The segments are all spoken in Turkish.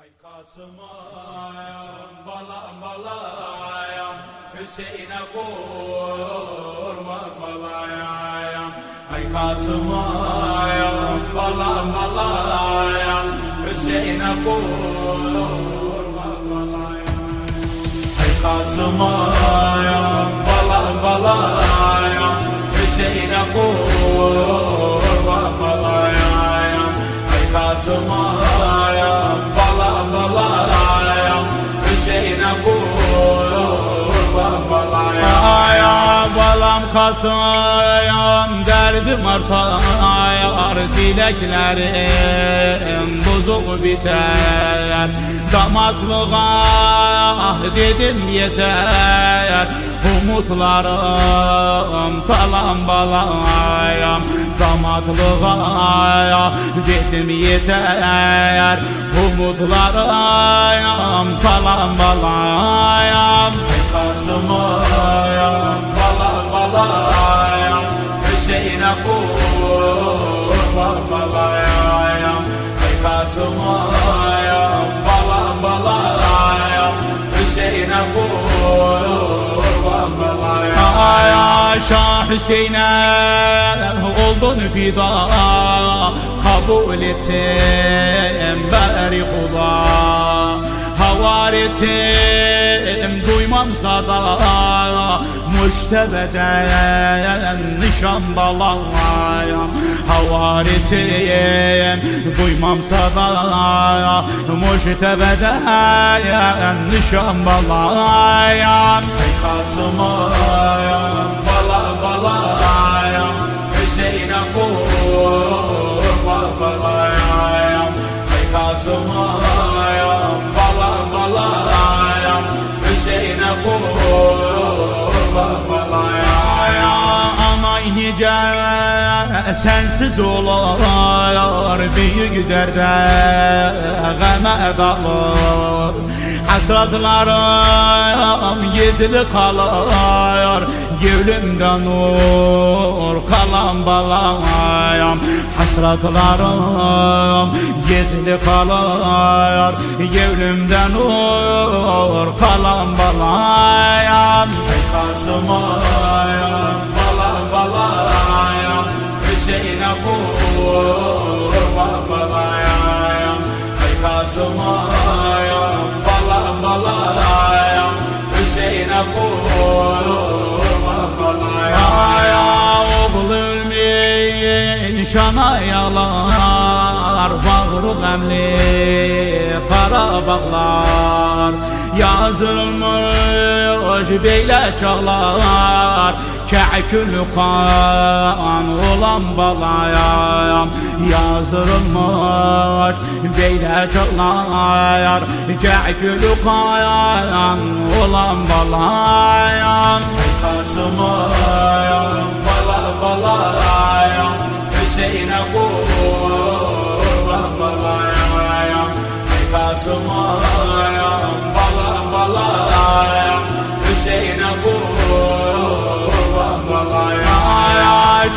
Kasımayam, balam balayam, Hüseyin'e kurban balayam. Ay Kasımayam, balam balayam, Hüseyin'e kurban balayam. Ay Kasımayam, balam balayam, Hüseyin'e kurban balayam. Ay Kasımayam, balam balayam, Hüseyin'e kurban balayam. Balam Kasımayam, derdim artar, dileklerim bozuk biter. Damatlığa dedim yeter, umutlarım talan balayam. Damatlığa dedim yeter, umutlarım talan balayam. Kasımayam, balam balayam, Hüseyin'e kurban balayam. Kasımayam, balam balayam, Hüseyin'e kurban balayam. Ay Şah Hüseyin'e oldun fida, kabul etsin bari Huda. Havar ettim duymam sada, müştebeden nişan balayam. Havar ettim duymam sada, müştebeden nişan balayam. Kasımayam, balam balayam, Hüseyin'e kurban balayam. Kasımayam, balam balayam, Hüseyin'e kurban balayam. Anay nice sensiz olar, büyük derde geme dalır. Hasratlarım gizli kalır, gönlümden nur kalan balayam. Hasratlarım gizli kalır, gönlümden nur kalan balayam. Kasımayam, balam balayam, Hüseyin'e kurban balayam. Kasımayam, balam balayam, Hüseyin'e kurban balayam. Oğul ölmeyin şana yalar, bağrı gemli kara bağlar. Yazılmış beyle çağlar, kekül kan olan balayam. Yazılmış beyle çağlar, kekül kan olan balayam. Kasımayam, balam balayam, Hüseyin'e kurban balayam. Kasımayam, balam balayam, Hüseyin'e kurban balayam.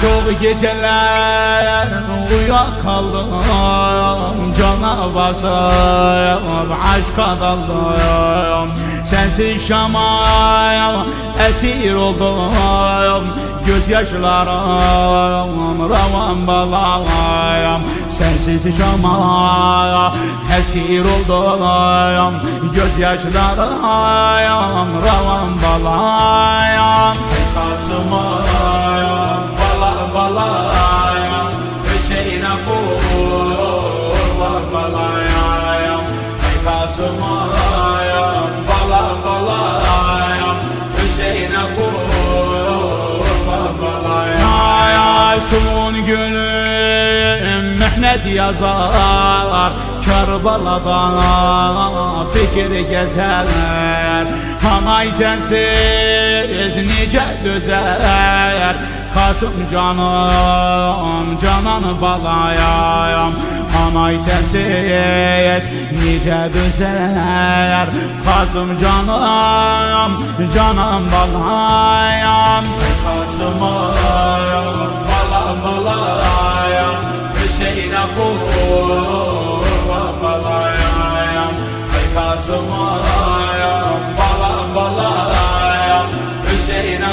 Çok geceler uyuyakaldım, cana basıp aşka daldım. Sensiz Şam'a esir oldum, gözyaşlarım ravan balayam. Sensiz Şam'a esir oldum, gözyaşlarım ravan balayam. Kasımayam, balam balayam, Hüseyin'e kurban balayam. Kasımayam, balam balayam, Hüseyin'e kurban balayam. Son günüm mehnet yazar, Kerbala'da fikir gezer. Hanay sensiz nice dözer, Kasım canım canan balayam. Hanay sensiz nice dözer, Kasım canım canan balayam. Kasımayam, balam balayam, Hüseyin'e kurban balayam. kızım ayam, balam balayam, Hüseyin'e